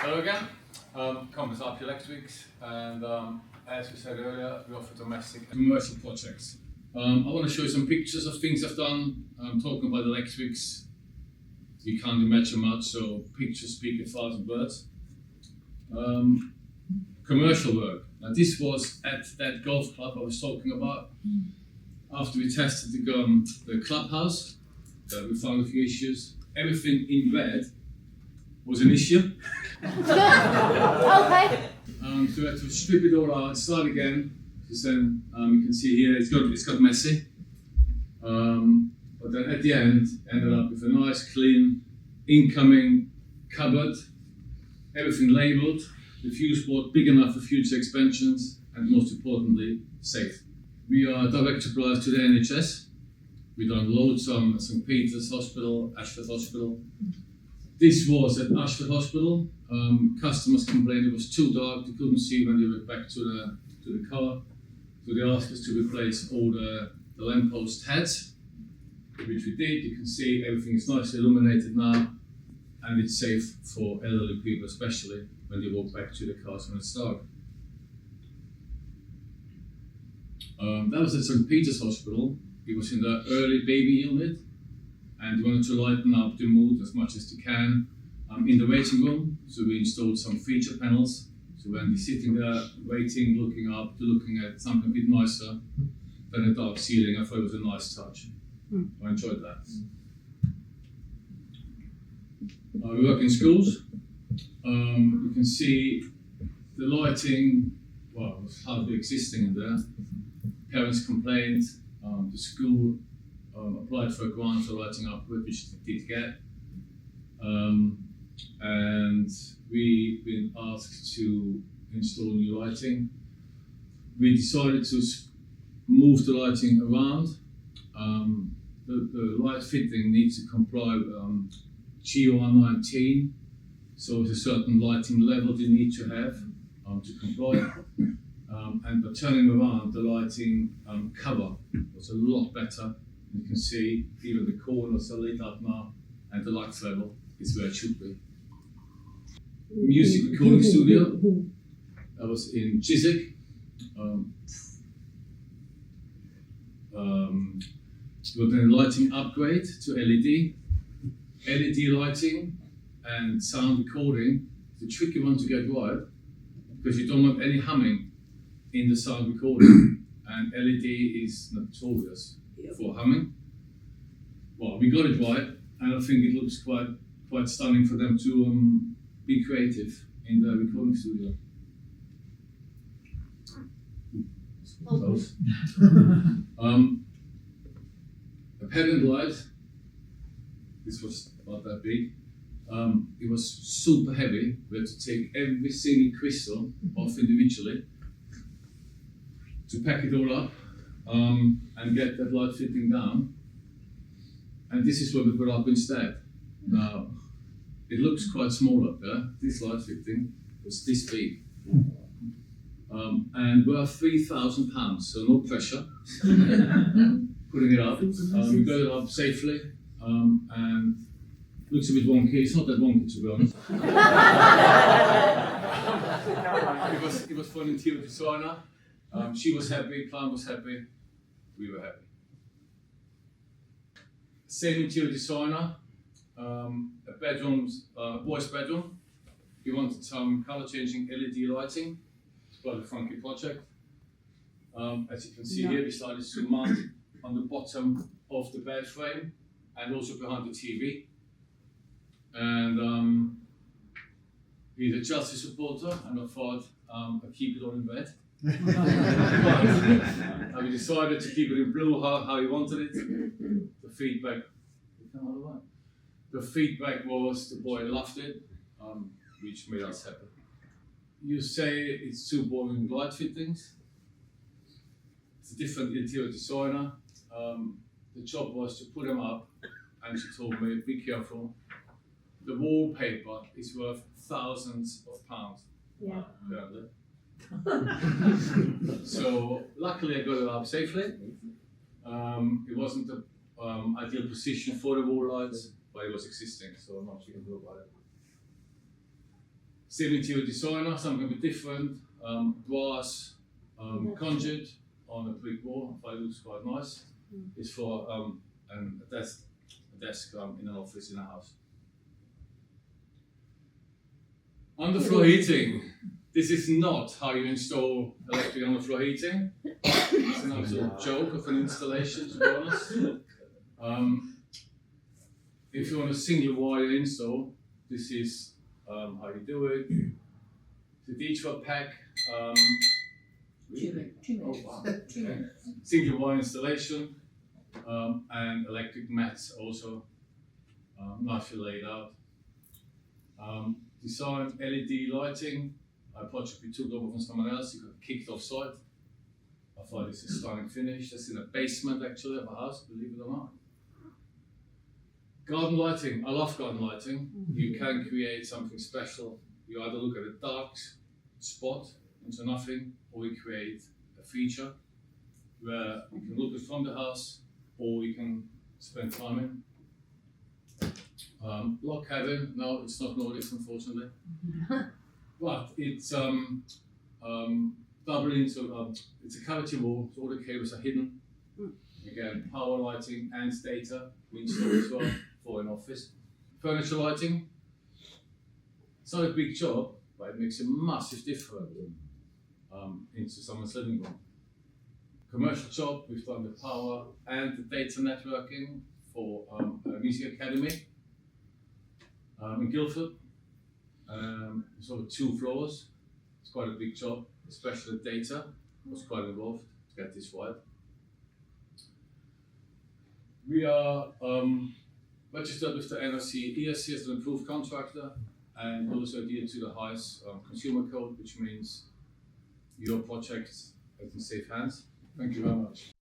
Hello again, company's RP Electrics, and as we said earlier, we offer domestic and commercial projects. I want to show you some pictures of things I've done. Talking about electrics, you can't imagine much, so pictures speak 1,000 words. Commercial work. Now this was at that golf club I was talking about. After we tested the clubhouse, we found a few issues. Everything in red was an issue. Okay. So we had to strip it all out, start again. So you can see here it's got messy. But then at the end, ended up with a nice, clean, incoming cupboard, everything labelled, the fuse board big enough for future expansions, and most importantly, safe. We are direct suppliers to the NHS. We've done loads on St. Peter's Hospital, Ashford Hospital. This was at Ashford Hospital. Customers complained it was too dark, they couldn't see when they went back to the car. So they asked us to replace all the lamppost heads, which we did. You can see everything is nicely illuminated now, and it's safe for elderly people, especially when they walk back to the cars when it's dark. That was at St. Peter's Hospital. It was in the early baby unit, and we wanted to lighten up the mood as much as they can in the waiting room. So we installed some feature panels. So when they're sitting there waiting, looking up, they're looking at something a bit nicer than a dark ceiling. I thought it was a nice touch. I enjoyed that. We work in schools. You can see the lighting, well, was hardly existing in there. Parents complained. The school applied for a grant for lighting upward, which they did get. And we've been asked to install new lighting. We decided to move the lighting around. The light fitting needs to comply with GOR 19, so it's a certain lighting level they need to have to comply. And by turning around, the lighting cover was a lot better. You can see even the corners are lit up now, and the light level is where it should be. Music recording studio. I was in Chiswick. We're doing a lighting upgrade to LED. LED lighting and sound recording is a tricky one to get right, because you don't want any humming in the sound recording, and LED is notorious for humming. Well, we got it right, and I think it looks quite stunning for them to be creative in the recording studio. Close. A pendant light. This was about that big. It was super heavy. We had to take every single crystal off individually to pack it all up and get that light fitting down. And this is what we put up instead. Now, it looks quite small up there. This light fitting was this big. And we're £3,000, so no pressure. Putting it up. We got it up safely, and it looks a bit wonky. It's not that wonky, to be honest. It was for an interior designer. She was happy, client was happy, we were happy. Same interior designer, a bedroom, boy's bedroom. He wanted some color changing LED lighting. It's quite a funky project. As you can see here, we decided to mount it on the bottom of the bed frame and also behind the TV. And he's a Chelsea supporter, and I thought I'd keep it all in red. But we decided to keep it in blue how he wanted it. The feedback was the boy loved it, which made us happy. You say it's too boring light fittings. It's a different interior designer. The job was to put them up, and she told me, be careful. The wallpaper is worth thousands of pounds. Yeah. Apparently. So luckily I got it up safely. It wasn't the ideal position for the wall lights, but it was existing, so not much you can do about it. Civil interior designer, something a bit different. Brass conduit on a brick wall. I thought it looks quite nice. It's for a desk in an office in a house. Underfloor heating. This is not how you install electric underfloor heating. It's an absolute joke of an installation, to be honest. If you want a single wire install, this is how you do it. The D12 pack. 2 minutes. Single wire installation and electric mats also nicely laid out. Design LED lighting. A project we took over from someone else. It got kicked off site. I thought this is a stunning finish. That's in a basement actually of a house, believe it or not. Garden lighting. I love garden lighting. You can create something special. You either look at a dark spot into nothing, or you create a feature where you can look at from the house, or you can spend time in. Log cabin. No, it's not Nordics, unfortunately. But it's double into it's a cavity wall, so all the cables are hidden. Again, power lighting and data we install as well for an office. Furniture lighting. It's not a big job, but it makes a massive difference into someone's living room. Commercial job, we've done the power and the data networking for a music academy in Guildford. It's over 2 floors. It's quite a big job, especially the data was quite involved to get this right. We are registered with the NRC ESC as an approved contractor, and also adhere to the highest consumer code, which means your project is in safe hands. Thank you very much.